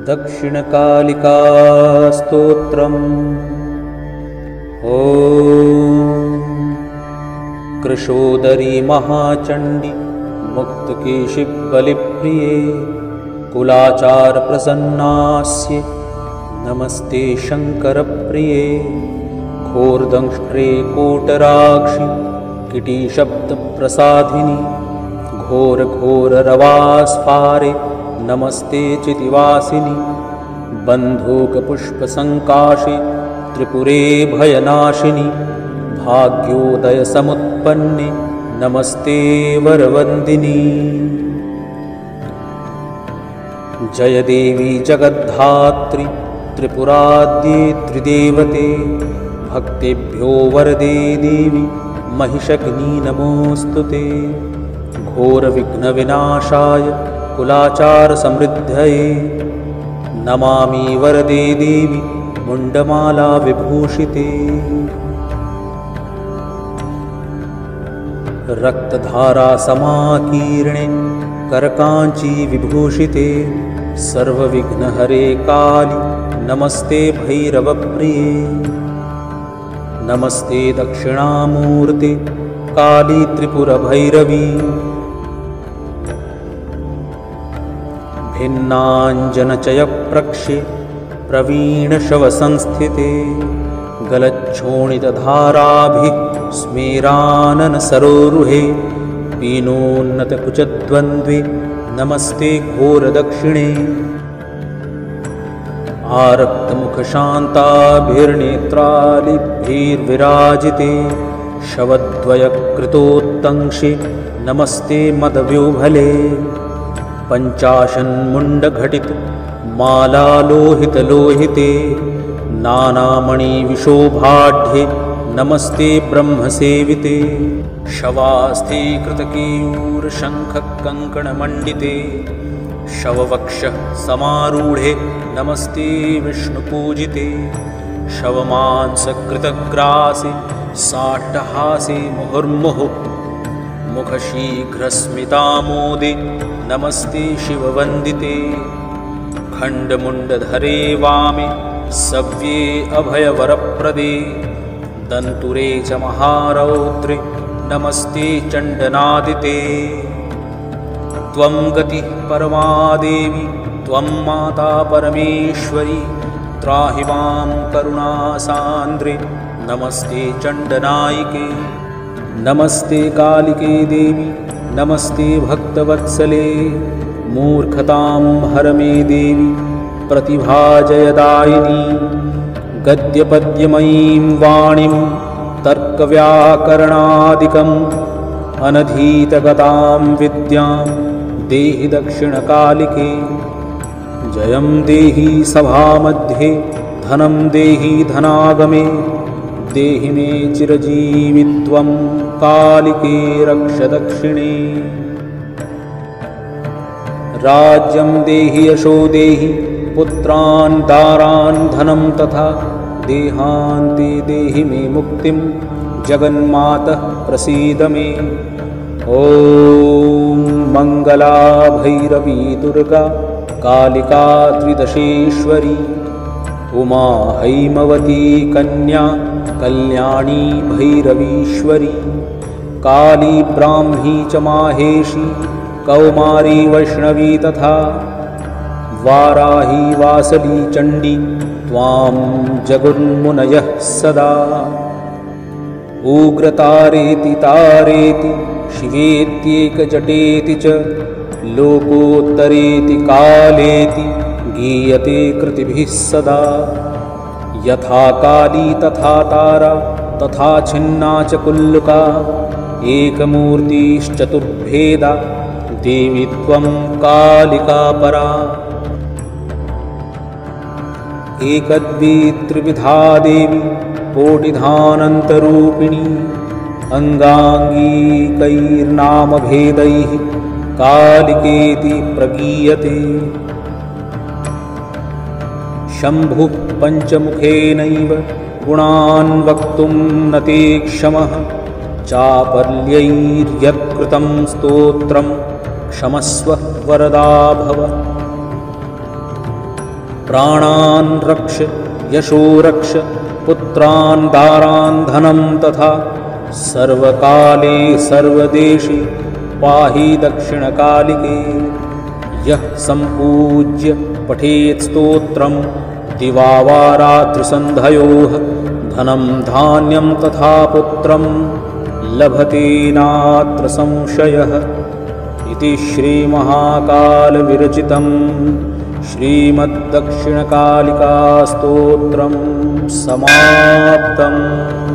दक्षिणकालिका स्तोत्रम्। कृशोदरी महाचण्डी मुक्तकेशिबलिप्रिये कुलाचारप्रसन्नास्ये नमस्ते शङ्करप्रिये। घोरदंष्ट्रे कोटराक्षि किटीशब्दप्रसाधिनि घोरघोररवास्फारे नमस्ते चितिवासिनि। बन्धूकपुष्पसङ्काशे त्रिपुरे भयनाशिनि भाग्योदयसमुत्पन्ने नमस्ते वरवन्दिनी। जय देवी जगद्धात्री त्रिपुराद्ये त्रिदेवते भक्तेभ्यो वरदे देवी महिषग्नि नमोऽस्तुते। घोरविघ्नविनाशाय कुलाचारसमृद्धये नमामि वरदे देवी मुण्डमाला विभूषिते। रक्तधारा समाकीर्णे करकाञ्ची विभूषिते सर्वविघ्नहरे काली नमस्ते भैरवप्रिये। नमस्ते दक्षिणामूर्ते काली त्रिपुरभैरवी। भिन्नाञ्जनचयप्रक्षे प्रवीणशवसंस्थिते गलच्छोणितधाराभिः स्मेराननसरोरुहे पीनोन्नतकुचद्वन्द्वे नमस्ते घोरदक्षिणे। आरक्तमुखशान्ताभिर्नेत्रालिभिर्विराजिते शवद्वयकृतोत्तंशे नमस्ते मदव्योभले। पञ्चाशन्मुण्डघटित मालालोहितलोहिते नानामणिविशोभाढ्ये नमस्ते ब्रह्मसेविते। शवास्तीकृतकेयूरशङ्खकङ्कणमण्डिते शववक्षः समारूढे नमस्ते विष्णुपूजिते। शवमांसकृतग्रासे साट्टहासे मुहुर्मुहुः मुखशीघ्रस्मितामोदे नमस्ते शिववन्दिते। खण्डमुण्डधरे वामे सव्ये अभयवरप्रदे दन्तुरे च महारौद्रे नमस्ते चण्डनादिते। त्वं गतिः परमा देवी त्वं माता परमेश्वरी त्राहि मां करुणासान्द्रे नमस्ते चण्डनायिके। नमस्ते कालिके देवी नमस्ते भक्तवत्सले। मूर्खतां हर मे देवी प्रतिभाजयदायिनी। गद्यपद्यमयीं वाणीं तर्कव्याकरणादिकम् अनधीतगतां विद्यां देहि दक्षिणकालिके। जयं देहि सभामध्ये धनं देहि धनागमे देहि मे चिरजीवित्वं कालिके रक्ष दक्षिणे। राज्यं देहि यशो देहि पुत्रान् दारान् धनं तथा देहान्ते देहि मे मुक्तिं जगन्मातः प्रसीद मे। ॐ मङ्गला भैरवी दुर्गा कालिका त्रिदशेश्वरी उमा हैमवती कन्या कल्याणी भैरवीश्वरी। काली ब्राह्मी च माहेशी कौमारी वैष्णवी तथा वाराही वासली चण्डी त्वां जगुन्मुनयः सदा। उग्रतारेति तारेति शिवेत्येकजटेति च लोकोत्तरेति कालेति गीयते कृतिभिः सदा। यथा काली तथा तारा तथा छिन्ना च कुल्लुका एकमूर्तिश्चतुर्भेदा देवी त्वं कालिका परा। एकद्वित्रिविधा देवी कोटिधानन्तरूपिणी अङ्गाङ्गीकैर्नामभेदैः कालिकेति प्रगीयते। शम्भुः पञ्चमुखेनैव गुणान् वक्तुं न ते क्षमः चापल्यैर्यत्कृतं स्तोत्रं क्षमस्व वरदा भव। प्राणान् रक्ष यशो रक्ष पुत्रान् दारान् धनं तथा सर्वकाले सर्वदेशे पाहि दक्षिणकालिके। यः सम्पूज्य पठेत् स्तोत्रं दिवा वा रात्रिसन्धयोः धनं धान्यं तथा पुत्रं लभते नात्र संशयः। इति श्रीमहाकालविरचितं श्रीमद्दक्षिणकालिकास्तोत्रं समाप्तम्।